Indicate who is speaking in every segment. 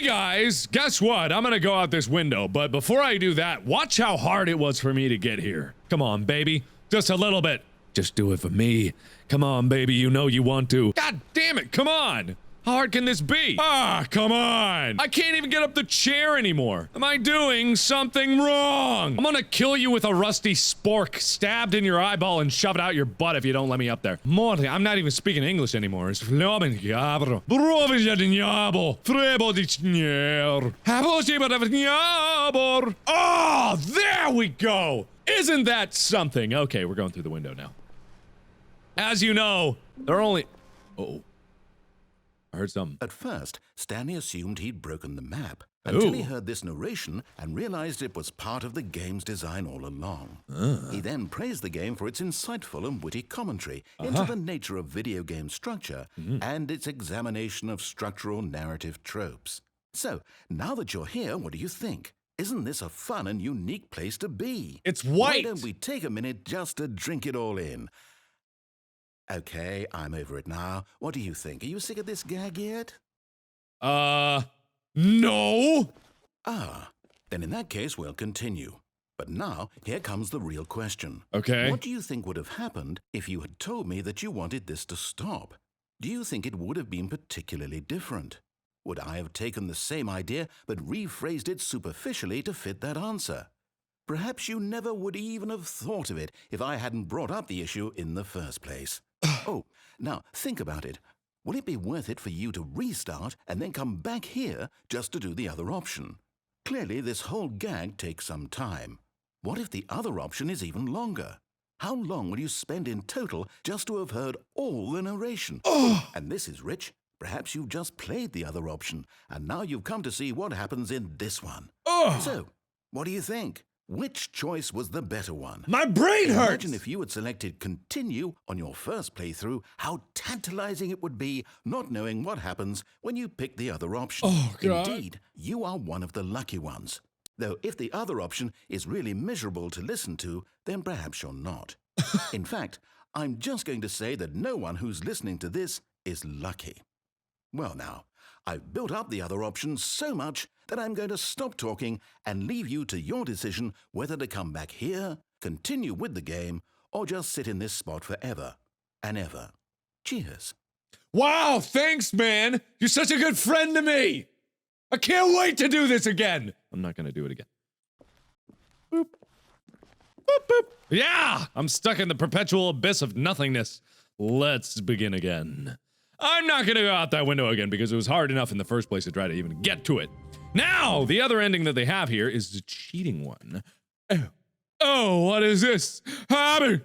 Speaker 1: guys, guess what? I'm gonna go out this window, but before I do that, watch how hard it was for me to get here. Come on, baby. Just a little bit. Just do it for me. Come on, baby, you know you want to. God damn it, come on! How hard can this be? Ah, come on! I can't even get up the chair anymore. Am I doing something wrong? I'm gonna kill you with a rusty spork stabbed in your eyeball and shove it out your butt if you don't let me up there. Morty, I'm not even speaking English anymore. It's Oh, there we go! Isn't that something? Okay, we're going through the window now. As you know, there are only... Oh. I heard something.
Speaker 2: At first, Stanley assumed he'd broken the map until he heard this narration and realized it was part of the game's design all along. He then praised the game for its insightful and witty commentary into the nature of video game structure and its examination of structural narrative tropes. So, now that you're here, what do you think? Isn't this a fun and unique place to be?
Speaker 1: It's white!
Speaker 2: Why don't we take a minute just to drink it all in? Okay, I'm over it now. What do you think? Are you sick of this gag yet?
Speaker 1: No!
Speaker 2: Ah, then in that case, we'll continue. But now, here comes the real question.
Speaker 1: Okay.
Speaker 2: What do you think would have happened if you had told me that you wanted this to stop? Do you think it would have been particularly different? Would I have taken the same idea but rephrased it superficially to fit that answer? Perhaps you never would even have thought of it if I hadn't brought up the issue in the first place. Oh, now think about it. Will it be worth it for you to restart and then come back here just to do the other option? Clearly, this whole gag takes some time. What if the other option is even longer? How long will you spend in total just to have heard all the narration? And this is rich. Perhaps you've just played the other option, and now you've come to see what happens in this one. So, what do you think? Which choice was the better one?
Speaker 1: My brain hurts!
Speaker 2: Imagine if you had selected continue on your first playthrough, how tantalizing it would be not knowing what happens when you pick the other option.
Speaker 1: Oh, God.
Speaker 2: Indeed, you are one of the lucky ones. Though if the other option is really miserable to listen to, then perhaps you're not. In fact, I'm just going to say that no one who's listening to this is lucky. Well now, I've built up the other option so much that I'm going to stop talking and leave you to your decision whether to come back here, continue with the game, or just sit in this spot forever and ever. Cheers.
Speaker 1: Wow, thanks, man! You're such a good friend to me! I can't wait to do this again! I'm not gonna do it again. Boop. Boop, boop. Yeah! I'm stuck in the perpetual abyss of nothingness. Let's begin again. I'm not gonna go out that window again because it was hard enough in the first place to try to even get to it. Now, the other ending that they have here is the cheating one. Oh, what is this? Hobby!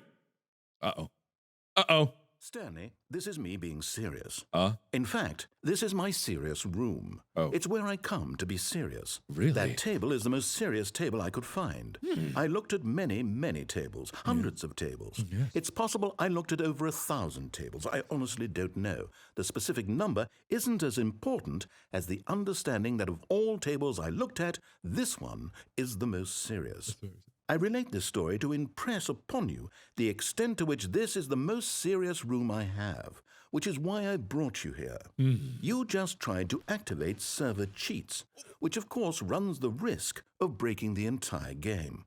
Speaker 1: Uh-oh.
Speaker 2: Stanley, this is me being serious.
Speaker 1: In
Speaker 2: fact, this is my serious room. It's where I come to be serious.
Speaker 1: Really?
Speaker 2: That table is the most serious table I could find. I looked at many, many tables, hundreds of tables.
Speaker 1: Yes.
Speaker 2: It's possible I looked at over 1,000 tables. I honestly don't know. The specific number isn't as important as the understanding that of all tables I looked at, this one is the most serious. I relate this story to impress upon you the extent to which this is the most serious room I have, which is why I brought you here. You just tried to activate server cheats, which of course runs the risk of breaking the entire game.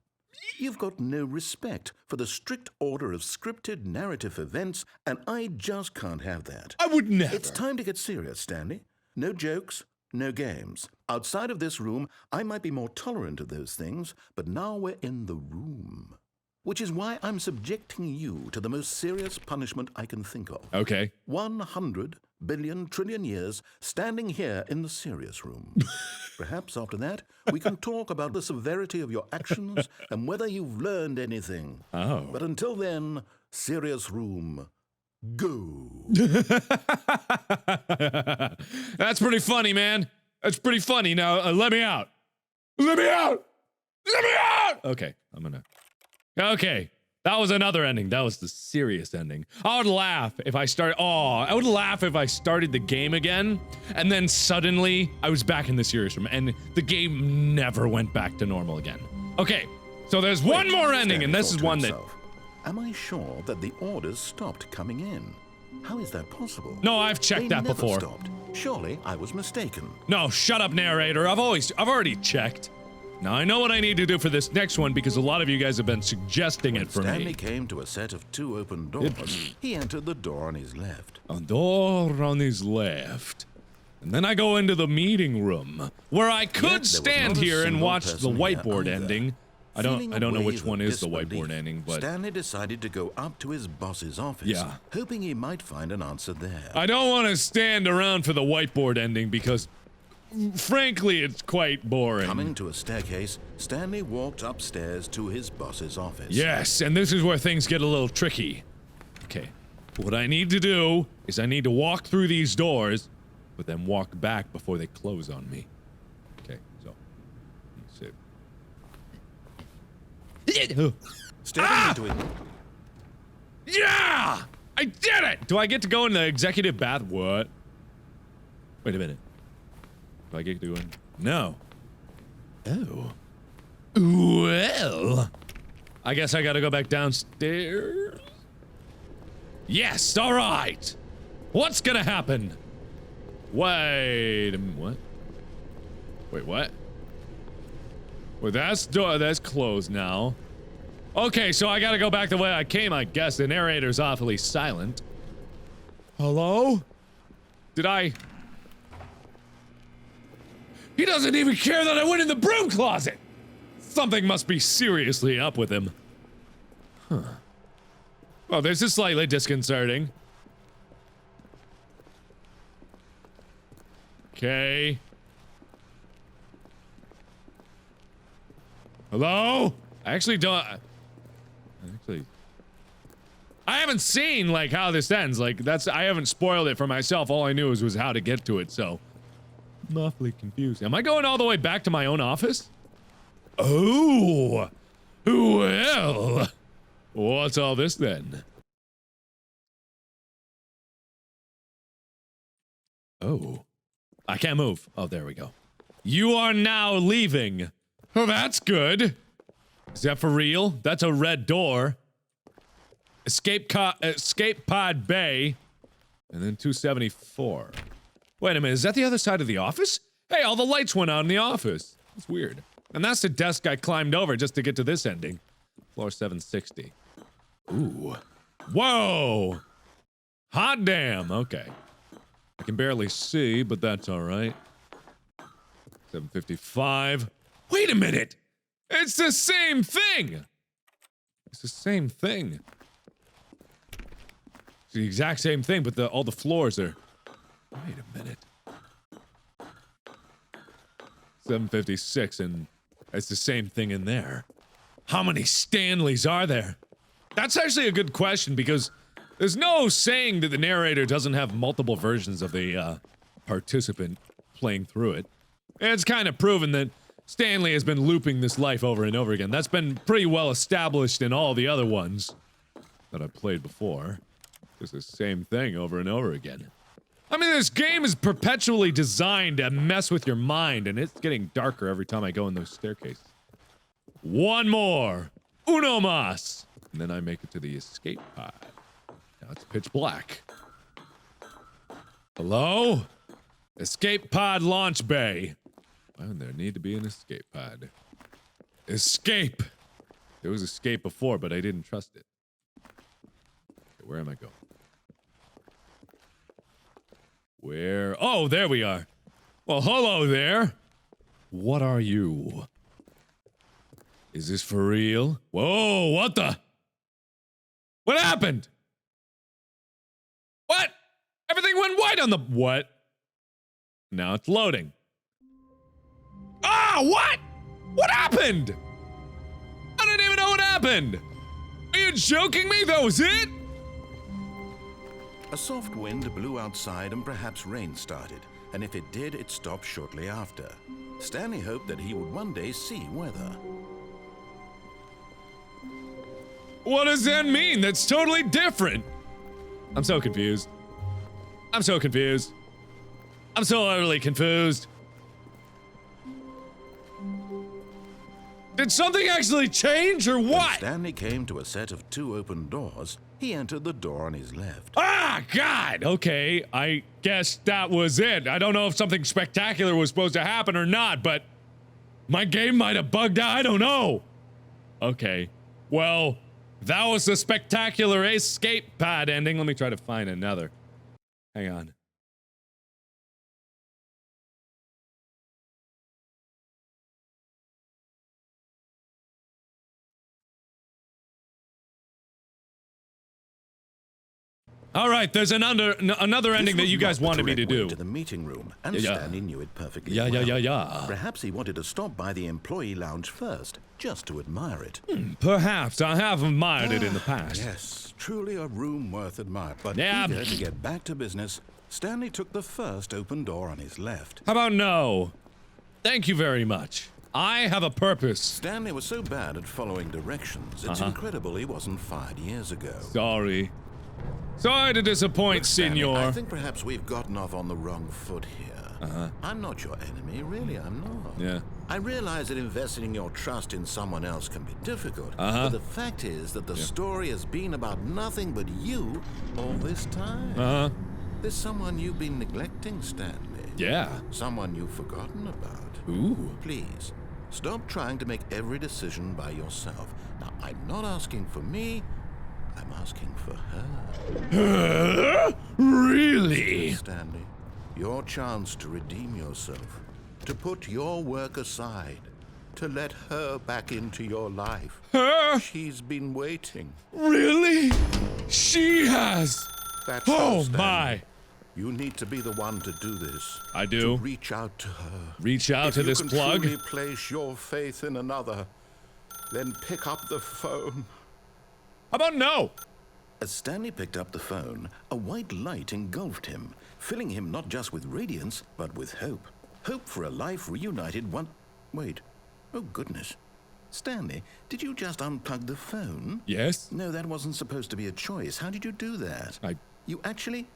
Speaker 2: You've got no respect for the strict order of scripted narrative events, and I just can't have that.
Speaker 1: I would never.
Speaker 2: It's time to get serious, Stanley. No jokes. No games. Outside of this room, I might be more tolerant of those things, but now we're in the room. Which is why I'm subjecting you to the most serious punishment I can think of.
Speaker 1: Okay.
Speaker 2: 100 billion trillion years standing here in the serious room. Perhaps after that, we can talk about the severity of your actions and whether you've learned anything. But until then, serious room. Go.
Speaker 1: That's pretty funny, man. That's pretty funny. Now, let me out. Let me out. Let me out. Okay, Okay, that was another ending. That was the serious ending. I would laugh if I started the game again, and then suddenly I was back in the serious room, and the game never went back to normal again. Okay, so there's one more ending, and this is one that...
Speaker 2: Am I sure that the orders stopped coming in? How is that possible?
Speaker 1: No, I've checked that before.
Speaker 2: Stopped. Surely I was mistaken.
Speaker 1: No, shut up, narrator. I've already checked. Now I know what I need to do for this next one because a lot of you guys have been suggesting it for me.
Speaker 2: Stanley came to a set of 2 open doors. He entered the door on his left.
Speaker 1: A door on his left. And then I go into the meeting room, where I could stand here and watch the whiteboard ending. I don't know which one is the whiteboard ending, but
Speaker 2: Stanley decided to go up to his boss's office, hoping he might find an answer there.
Speaker 1: I don't want to stand around for the whiteboard ending because, frankly, it's quite boring.
Speaker 2: Coming to a staircase, Stanley walked upstairs to his boss's office.
Speaker 1: Yes, and this is where things get a little tricky. Okay, what I need to do is I need to walk through these doors, but then walk back before they close on me. Okay, so let's see.
Speaker 2: Stepping into it.
Speaker 1: Yeah! I did it! Do I get to go in the executive bath? What? Wait a minute. Do I get to go in? No. Oh. Well. I guess I gotta go back downstairs. Yes, alright! What's gonna happen? Wait a minute, what? Wait, what? Well, that's closed now. Okay, so I gotta go back the way I came, I guess. The narrator's awfully silent. Hello? Did I... He doesn't even care that I went in the broom closet! Something must be seriously up with him. Huh. Well, this is slightly disconcerting. Okay. Hello? I actually don't... I haven't seen, like, how this ends. Like, I haven't spoiled it for myself. All I knew was how to get to it, so... I'm awfully confused. Am I going all the way back to my own office? Oh! Well... What's all this, then? Oh. I can't move. Oh, there we go. You are now leaving. Oh, that's good. Is that for real? That's a red door. Escape pod bay. And then 274. Wait a minute, is that the other side of the office? Hey, all the lights went out in the office. That's weird. And that's the desk I climbed over just to get to this ending. Floor 760. Ooh. Whoa! Hot damn, okay. I can barely see, but that's alright. 755. Wait a minute! It's the same thing! It's the same thing. It's the exact same thing, but all the floors are... Wait a minute. 756, and it's the same thing in there. How many Stanleys are there? That's actually a good question, because there's no saying that the narrator doesn't have multiple versions of the participant playing through it. And it's kind of proven that Stanley has been looping this life over and over again. That's been pretty well established in all the other ones that I've played before. It's the same thing over and over again. I mean, this game is perpetually designed to mess with your mind, and it's getting darker every time I go in those staircases. One more! Uno mas! And then I make it to the escape pod. Now it's pitch black. Hello? Escape pod launch bay. Why would there need to be an escape pod? Escape! There was escape before, but I didn't trust it. Okay, where am I going? Where? Oh, there we are. Well, hello there. What are you? Is this for real? Whoa, what the? What happened? What? Everything went white on the... What? Now it's loading. Ah, what? What happened? I don't even know what happened. Are you joking me? That was it?
Speaker 2: A soft wind blew outside and perhaps rain started, and if it did, it stopped shortly after. Stanley hoped that he would one day see weather.
Speaker 1: What does that mean? That's totally different. I'm so confused. I'm so confused. I'm so utterly confused. Did something actually change or what?
Speaker 2: When Stanley came to a set of 2 open doors, He entered the door on his left.
Speaker 1: Ah, God! Okay, I guess that was it. I don't know if something spectacular was supposed to happen or not, but my game might have bugged out. I don't know. Okay, well, that was the spectacular escape pod ending. Let me try to find another. Hang on. All right, there's another ending that you guys wanted me to do.
Speaker 2: To the meeting room, and
Speaker 1: Yeah.
Speaker 2: Stanley knew it perfectly
Speaker 1: Yeah.
Speaker 2: well. Perhaps he wanted to stop by the employee lounge first, just to admire it.
Speaker 1: Perhaps I have admired it in the past.
Speaker 2: Yes, truly a room worth admiring. But
Speaker 1: Yeah.
Speaker 2: eager to get back to business, Stanley took the first open door on his left.
Speaker 1: How about no? Thank you very much. I have a purpose.
Speaker 2: Stanley was so bad at following directions, it's incredible he wasn't fired years ago.
Speaker 1: Sorry to disappoint,
Speaker 2: Stanley,
Speaker 1: senor.
Speaker 2: I think perhaps we've gotten off on the wrong foot here. I'm not your enemy, really, I'm not.
Speaker 1: Yeah.
Speaker 2: I realize that investing your trust in someone else can be difficult, but the fact is that the story has been about nothing but you all this time. There's someone you've been neglecting, Stanley.
Speaker 1: Yeah.
Speaker 2: Someone you've forgotten about.
Speaker 1: Ooh.
Speaker 2: Please, stop trying to make every decision by yourself. Now, I'm not asking for me, I'm asking for her.
Speaker 1: Really?
Speaker 2: Stanley, your chance to redeem yourself, to put your work aside, to let her back into your life.
Speaker 1: Her?
Speaker 2: She's been waiting.
Speaker 1: Really? She has.
Speaker 2: That's
Speaker 1: Oh,
Speaker 2: so, Stanley.
Speaker 1: my.
Speaker 2: You need to be the one to do this.
Speaker 1: I do.
Speaker 2: To reach out to her.
Speaker 1: Reach out
Speaker 2: If
Speaker 1: to
Speaker 2: you
Speaker 1: this
Speaker 2: can
Speaker 1: plug.
Speaker 2: truly place your faith in another, then pick up the phone.
Speaker 1: How about no?
Speaker 2: As Stanley picked up the phone, a white light engulfed him, filling him not just with radiance, but with hope. Hope for a life reunited one... Wait. Oh, goodness. Stanley, did you just unplug the phone?
Speaker 1: Yes?
Speaker 2: No, that wasn't supposed to be a choice. How did you do that? You actually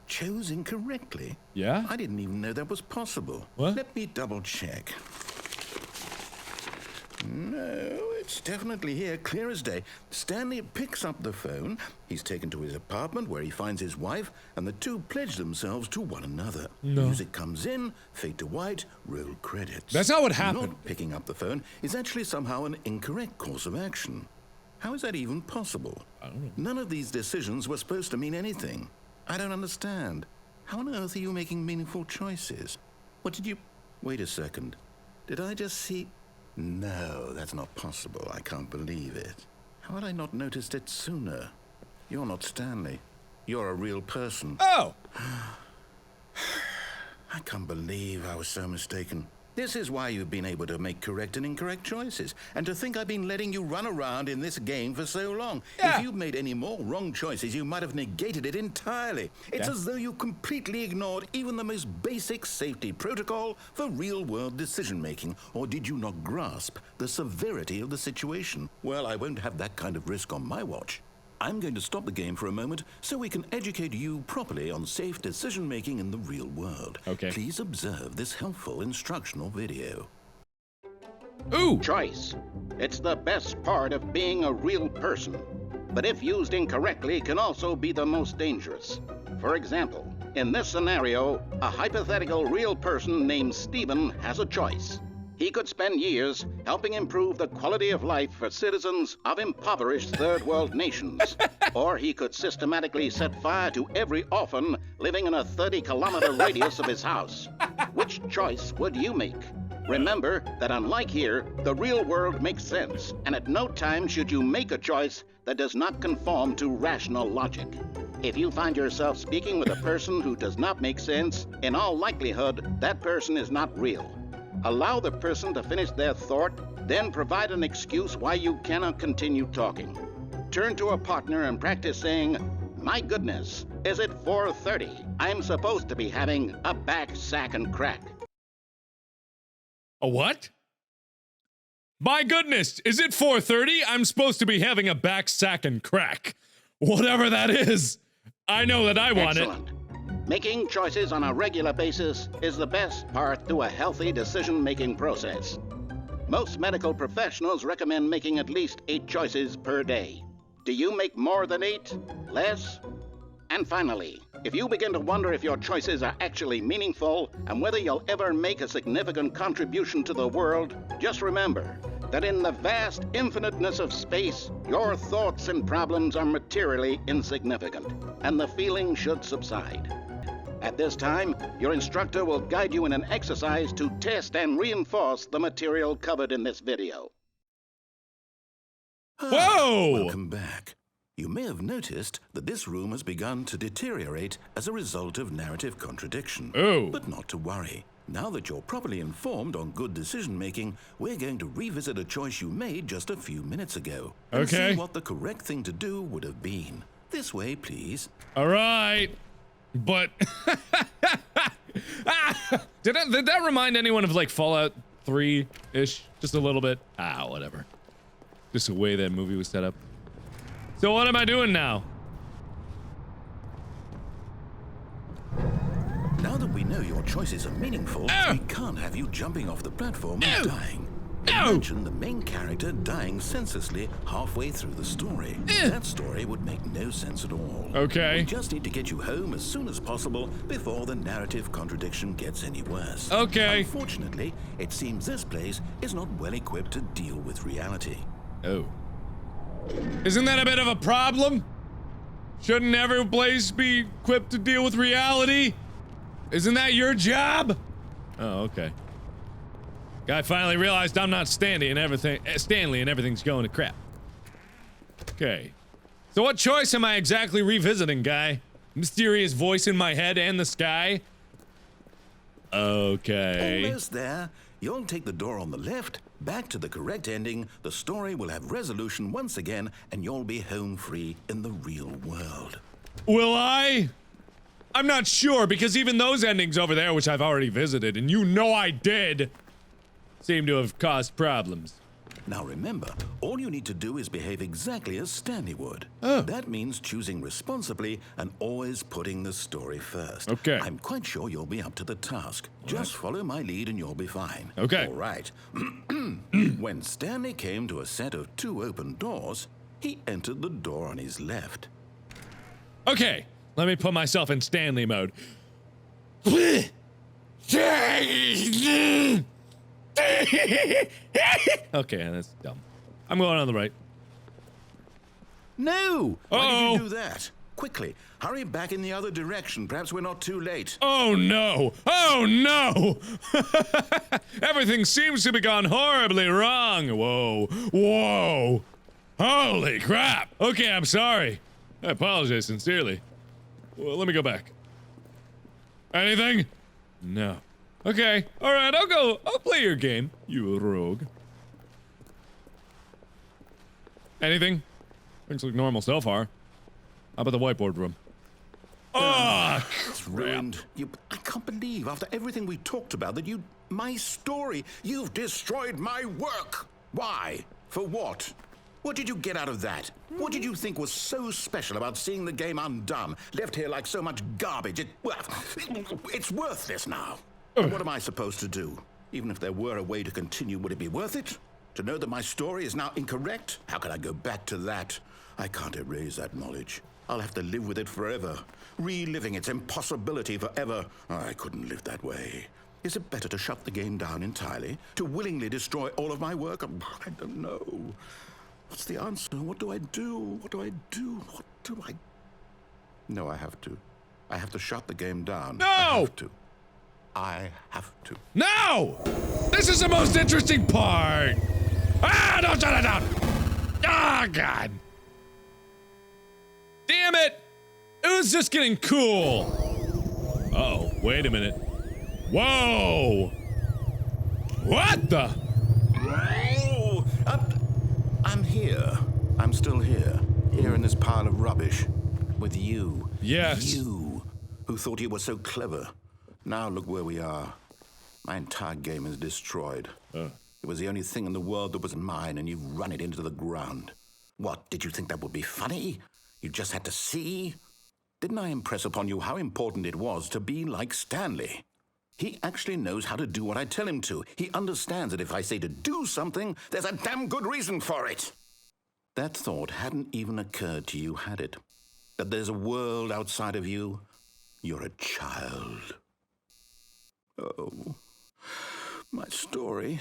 Speaker 2: chose incorrectly?
Speaker 1: Yeah?
Speaker 2: I didn't even know that was possible.
Speaker 1: What?
Speaker 2: Let me double check. No, it's definitely here, clear as day. Stanley picks up the phone. He's taken to his apartment where he finds his wife, and the two pledge themselves to one another.
Speaker 1: No.
Speaker 2: Music comes in, fade to white, roll credits.
Speaker 1: That's how it happened.
Speaker 2: Not picking up the phone is actually somehow an incorrect course of action. How is that even possible?
Speaker 1: I don't know.
Speaker 2: None of these decisions were supposed to mean anything. I don't understand. How on earth are you making meaningful choices? What did you... Wait a second. Did I just see... No, that's not possible. I can't believe it. How had I not noticed it sooner? You're not Stanley. You're a real person.
Speaker 1: Oh!
Speaker 2: I can't believe I was so mistaken. This is why you've been able to make correct and incorrect choices. And to think I've been letting you run around in this game for so long.
Speaker 1: Yeah.
Speaker 2: If you'd made any more wrong choices, you might have negated it entirely. It's
Speaker 1: Yeah.
Speaker 2: as though you completely ignored even the most basic safety protocol for real-world decision-making. Or did you not grasp the severity of the situation? Well, I won't have that kind of risk on my watch. I'm going to stop the game for a moment so we can educate you properly on safe decision-making in the real world.
Speaker 1: Okay.
Speaker 2: Please observe this helpful instructional video.
Speaker 1: Ooh!
Speaker 3: Choice. It's the best part of being a real person, but if used incorrectly can also be the most dangerous. For example, in this scenario, a hypothetical real person named Stephen has a choice. He could spend years helping improve the quality of life for citizens of impoverished third world nations. Or he could systematically set fire to every orphan living in a 30-kilometer radius of his house. Which choice would you make? Remember that unlike here, the real world makes sense, and at no time should you make a choice that does not conform to rational logic. If you find yourself speaking with a person who does not make sense, in all likelihood, that person is not real. Allow the person to finish their thought, then provide an excuse why you cannot continue talking. Turn to a partner and practice saying, "My goodness, is it 4:30? I'm supposed to be having a back, sack, and crack."
Speaker 1: A what? My goodness, is it 4:30? I'm supposed to be having a back, sack, and crack. Whatever that is. I know that I want
Speaker 3: Excellent. Making choices on a regular basis is the best part to a healthy decision-making process. Most medical professionals recommend making at least 8 choices per day. Do you make more than 8? Less? And finally, if you begin to wonder if your choices are actually meaningful and whether you'll ever make a significant contribution to the world, just remember that in the vast infiniteness of space, your thoughts and problems are materially insignificant, and the feeling should subside. At this time, your instructor will guide you in an exercise to test and reinforce the material covered in this video.
Speaker 1: Whoa!
Speaker 2: Welcome back. You may have noticed that this room has begun to deteriorate as a result of narrative contradiction.
Speaker 1: Oh.
Speaker 2: But not to worry. Now that you're properly informed on good decision-making, we're going to revisit a choice you made just a few minutes ago. And
Speaker 1: Okay.
Speaker 2: see what the correct thing to do would have been. This way, please.
Speaker 1: All right. But did that remind anyone of like Fallout 3-ish? Just a little bit? Whatever. Just the way that movie was set up. So what am I doing now?
Speaker 2: Now that we know your choices are meaningful, we can't have you jumping off the platform and dying. Imagine the main character dying senselessly halfway through the story. That story would make no sense at all.
Speaker 1: Okay.
Speaker 2: We just need to get you home as soon as possible before the narrative contradiction gets any worse.
Speaker 1: Okay.
Speaker 2: Unfortunately, it seems this place is not well equipped to deal with reality.
Speaker 1: Oh. Isn't that a bit of a problem? Shouldn't every place be equipped to deal with reality? Isn't that your job? Oh, okay. Guy finally realized I'm not Stanley and everything's going to crap. Okay. So what choice am I exactly revisiting, guy? Mysterious voice in my head and the sky? Okay.
Speaker 2: Almost there. You'll take the door on the left, back to the correct ending, the story will have resolution once again, and you'll be home free in the real world.
Speaker 1: Will I? I'm not sure, because even those endings over there, which I've already visited, and you know I did, seem to have caused problems.
Speaker 2: Now remember, all you need to do is behave exactly as Stanley would.
Speaker 1: Oh.
Speaker 2: That means choosing responsibly and always putting the story first.
Speaker 1: Okay.
Speaker 2: I'm quite sure you'll be up to the task. Just follow my lead and you'll be fine.
Speaker 1: Okay.
Speaker 2: All right. When Stanley came to a set of 2 open doors, he entered the door on his left.
Speaker 1: Okay, let me put myself in Stanley mode. Okay, that's dumb. I'm going on the right.
Speaker 2: No! Why did
Speaker 1: Uh-oh.
Speaker 2: you do that? Quickly, hurry back in the other direction. Perhaps we're not too late.
Speaker 1: Oh no! Oh no! Everything seems to be gone horribly wrong. Whoa. Whoa. Holy crap. Okay, I'm sorry. I apologize sincerely. Well, let me go back. Anything? No. Okay. Alright, I'll play your game, you rogue. Anything? Things look normal so far. How about the whiteboard room? Oh,
Speaker 2: It's ruined. I can't believe, after everything we talked about, that my story, you've destroyed my work. Why? For what? What did you get out of that? What did you think was so special about seeing the game undone, left here like so much garbage? It's worthless now. And what am I supposed to do? Even if there were a way to continue, would it be worth it? To know that my story is now incorrect? How can I go back to that? I can't erase that knowledge. I'll have to live with it forever, reliving its impossibility forever. I couldn't live that way. Is it better to shut the game down entirely? To willingly destroy all of my work? I don't know. What's the answer? What do I do? What do I do? What do I... No, I have to. I have to shut the game down.
Speaker 1: No!
Speaker 2: I have to. I have to.
Speaker 1: No! This is the most interesting part! Ah, don't shut it down! Ah, God! Damn it! It was just getting cool! Uh-oh, wait a minute. Whoa! What the?
Speaker 2: Oh, I'm here. I'm still here. Here in this pile of rubbish. With you.
Speaker 1: Yes.
Speaker 2: You, who thought you were so clever. Now look where we are. My entire game is destroyed. It was the only thing in the world that was mine, and you've run it into the ground. What, did you think that would be funny? You just had to see? Didn't I impress upon you how important it was to be like Stanley? He actually knows how to do what I tell him to. He understands that if I say to do something, there's a damn good reason for it. That thought hadn't even occurred to you, had it? That there's a world outside of you? You're a child. Oh, my story.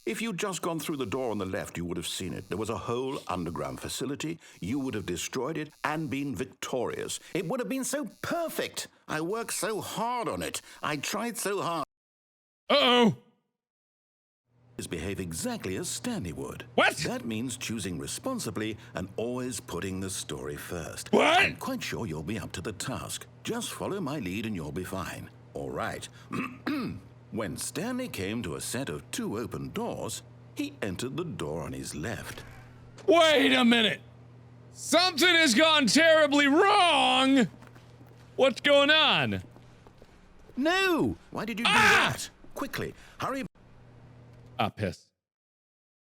Speaker 2: If you'd just gone through the door on the left, you would have seen it. There was a whole underground facility. You would have destroyed it and been victorious. It would have been so perfect. I worked so hard on it. I tried so hard.
Speaker 1: Uh-oh.
Speaker 2: Behave exactly as Stanley would.
Speaker 1: What?
Speaker 2: That means choosing responsibly and always putting the story first.
Speaker 1: What?
Speaker 2: I'm quite sure you'll be up to the task. Just follow my lead and you'll be fine. All right. When Stanley came to a set of 2 open doors, he entered the door on his left.
Speaker 1: Wait a minute! Something has gone terribly wrong! What's going on?
Speaker 2: No! Why did you do that? Quickly, hurry.
Speaker 1: Ah, piss.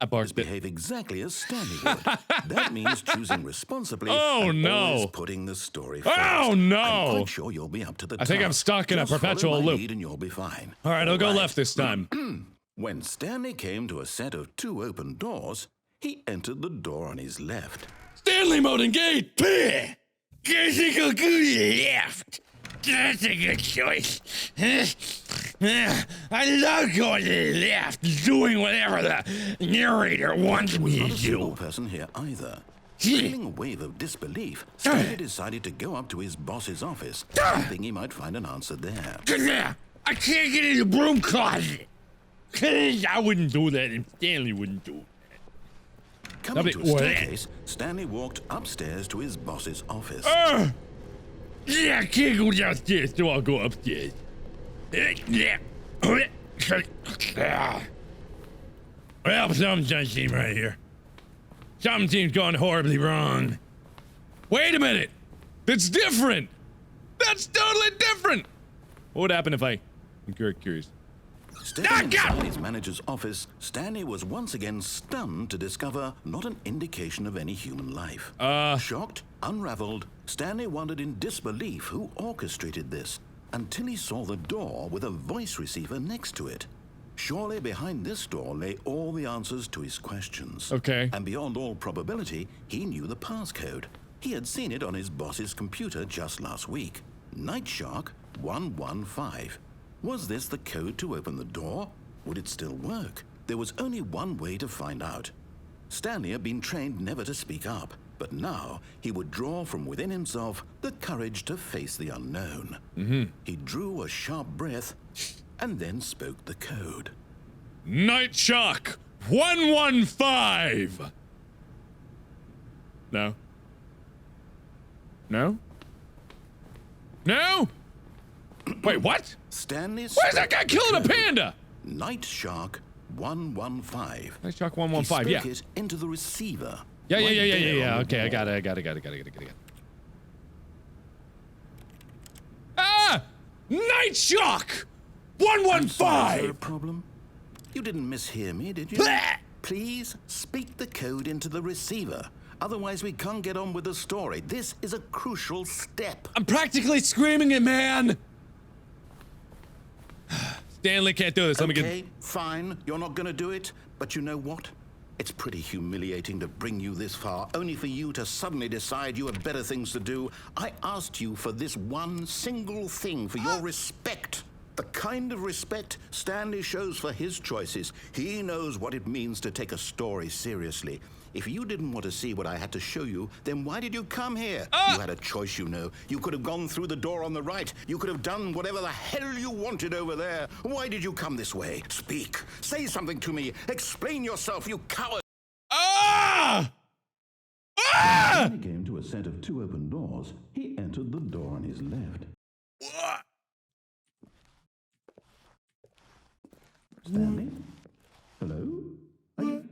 Speaker 1: I barked it.
Speaker 2: Behave exactly as Stanley would. That means choosing responsibly and always putting the story first.
Speaker 1: Oh, no!
Speaker 2: I'm quite sure you'll be up to the task.
Speaker 1: I think I'm stuck in a perpetual
Speaker 2: follow my
Speaker 1: loop.
Speaker 2: lead and you'll be fine.
Speaker 1: All right, I'll go left this time.
Speaker 2: When Stanley came to a set of 2 open doors, he entered the door on his left.
Speaker 1: Stanley mode engaged! Guess I go to the left. That's a good choice. I love going to the left, doing whatever the narrator wants me
Speaker 2: Not
Speaker 1: to
Speaker 2: a single
Speaker 1: do.
Speaker 2: person here either. Feeling a wave of disbelief, Stanley decided to go up to his boss's office, hoping he might find an answer there.
Speaker 1: I can't get in the broom closet. I wouldn't do that, and Stanley wouldn't do it.
Speaker 2: Coming to a staircase, Stanley walked upstairs to his boss's office.
Speaker 1: Yeah, I can't go downstairs, so I'll go upstairs. Well, something doesn't seem right here. Something seems gone horribly wrong. Wait a minute! That's different! That's totally different! What would happen if I'm curious.
Speaker 2: Stepping inside his manager's office, Stanley was once again stunned to discover not an indication of any human life. Shocked, unraveled, Stanley wondered in disbelief who orchestrated this, until he saw the door with a voice receiver next to it. Surely behind this door lay all the answers to his questions.
Speaker 1: Okay.
Speaker 2: And beyond all probability, he knew the passcode. He had seen it on his boss's computer just last week. Night Shark 115. Was this the code to open the door? Would it still work? There was only one way to find out. Stanley had been trained never to speak up, but now he would draw from within himself the courage to face the unknown. He drew a sharp breath and then spoke the code.
Speaker 1: Night Shark 115! No. No? No? Wait, what?
Speaker 2: Stanley's.
Speaker 1: Why is that guy killing a panda?
Speaker 2: Night Shark 115.
Speaker 1: Night Shark 115,
Speaker 2: He
Speaker 1: yeah.
Speaker 2: spoke it into the receiver.
Speaker 1: Yeah.
Speaker 2: right there on the
Speaker 1: Okay, I
Speaker 2: wall.
Speaker 1: got it. Ah! Night Shark!
Speaker 2: I'm sorry, is there a
Speaker 1: 115!
Speaker 2: problem? You didn't mishear me, did you?
Speaker 1: Bleh!
Speaker 2: Please speak the code into the receiver. Otherwise, we can't get on with the story. This is a crucial step.
Speaker 1: I'm practically screaming it, man! Stanley can't do this. Let me get.
Speaker 2: Okay, fine. You're not going to do it. But you know what? It's pretty humiliating to bring you this far, only for you to suddenly decide you have better things to do. I asked you for this one single thing, for your respect. The kind of respect Stanley shows for his choices. He knows what it means to take a story seriously. If you didn't want to see what I had to show you, then why did you come here? You had a choice, you know. You could have gone through the door on the right. You could have done whatever the hell you wanted over there. Why did you come this way? Speak. Say something to me. Explain yourself, you coward.
Speaker 1: Ah! Ah!
Speaker 2: When he came to a set of 2 open doors, he entered the door on his left. Stanley? Hello? Are you...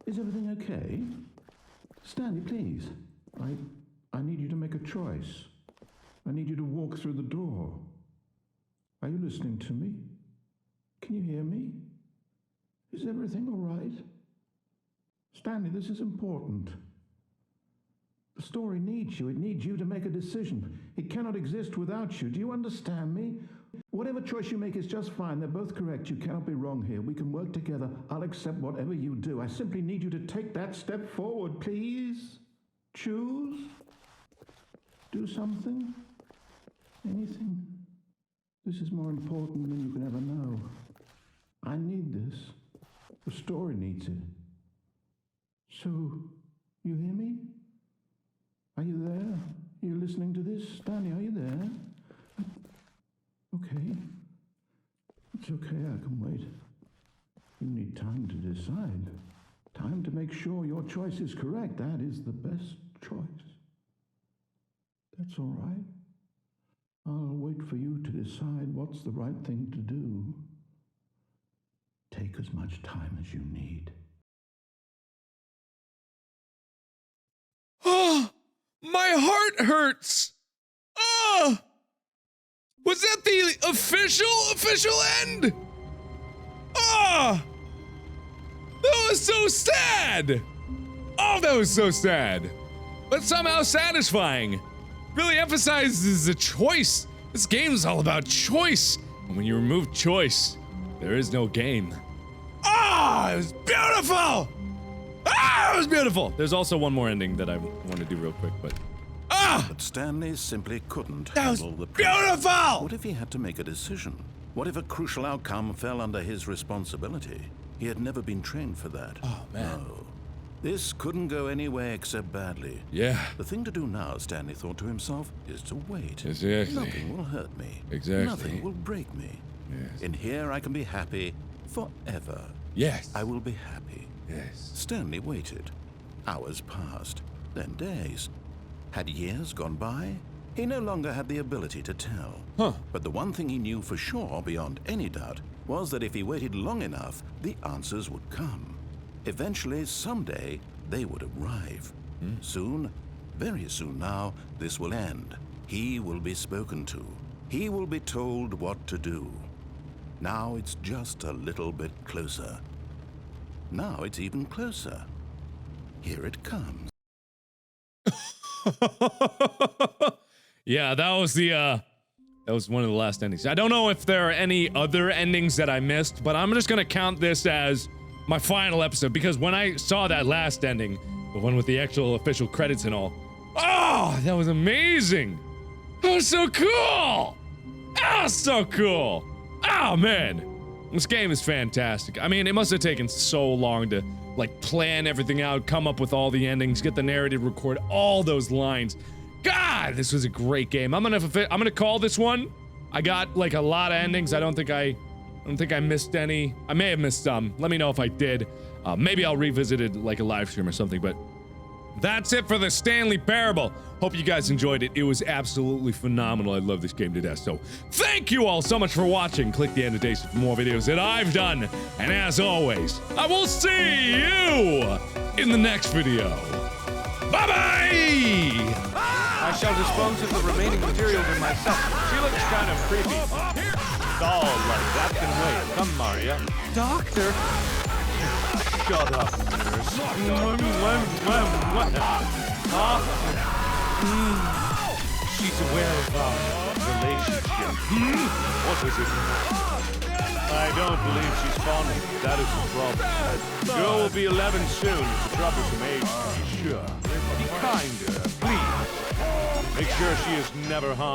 Speaker 2: Is everything okay? Stanley, please. I need you to make a choice. I need you to walk through the door. Are you listening to me? Can you hear me? Is everything all right? Stanley, this is important. The story needs you. It needs you to make a decision. It cannot exist without you. Do you understand me?
Speaker 4: Whatever choice you make is just fine. They're both correct. You cannot be wrong here. We can work together. I'll accept whatever you do. I simply need you to take that step forward, please. Choose. Do something. Anything. This is more important than you can ever know. I need this. The story needs it. So, you hear me? Are you there? Are you listening to this? Stanley, are you there? Okay. It's okay, I can wait. You need time to decide. Time to make sure your choice is correct. That is the best choice. That's all right. I'll wait for you to decide what's the right thing to do. Take as much time as you need.
Speaker 1: Oh, my heart hurts. Oh, was that the official end? Oh, that was so sad. Oh, that was so sad, but somehow satisfying. Really emphasizes the choice. This game is all about choice. And when you remove choice, there is no game. Ah, it was beautiful! Ah, it was beautiful! There's also one more ending that I want to do real quick, but... Ah!
Speaker 2: But Stanley simply couldn't
Speaker 1: That was
Speaker 2: handle the pressure.
Speaker 1: beautiful!
Speaker 2: What if he had to make a decision? What if a crucial outcome fell under his responsibility? He had never been trained for that.
Speaker 1: Oh, man.
Speaker 2: No. This couldn't go anywhere except badly.
Speaker 1: Yeah.
Speaker 2: The thing to do now, Stanley thought to himself, is to wait.
Speaker 1: Exactly.
Speaker 2: Nothing will hurt me.
Speaker 1: Exactly.
Speaker 2: Nothing will break me.
Speaker 1: Yes.
Speaker 2: In here I can be happy forever.
Speaker 1: Yes.
Speaker 2: I will be happy.
Speaker 1: Yes.
Speaker 2: Stanley waited. Hours passed, then days. Had years gone by? He no longer had the ability to tell.
Speaker 1: Huh.
Speaker 2: But the one thing he knew for sure, beyond any doubt, was that if he waited long enough, the answers would come. Eventually, someday, they would arrive. Soon, very soon now, this will end. He will be spoken to. He will be told what to do. Now it's just a little bit closer. Now it's even closer. Here it comes.
Speaker 1: Yeah, that was one of the last endings. I don't know if there are any other endings that I missed, but I'm just gonna count this as my final episode, because when I saw that last ending, the one with the actual official credits and all, oh, that was amazing! That was so cool! Ah, so cool! Oh, man! This game is fantastic. I mean, it must have taken so long to, like, plan everything out, come up with all the endings, get the narrative, record all those lines. God, this was a great game. I'm gonna call this one. I got, like, a lot of endings. I don't think I missed any. I may have missed some. Let me know if I did. Maybe I'll revisit it like a live stream or something, but that's it for the Stanley Parable. Hope you guys enjoyed it. It was absolutely phenomenal. I love this game to death. So thank you all so much for watching. Click the annotation for more videos that I've done. And as always, I will see you in the next video. Bye-bye!
Speaker 5: I shall dispose of the remaining materials in myself. She looks kind of creepy. Doll like that can wait. Come, Maria. Doctor! Shut up, nurse. She's aware of our relationship. What is it? I don't believe she's fond of me. That is the problem. Girl will be 11 soon. It's a troublesome age to be sure. Be kinder, please. Make sure she is never harmed.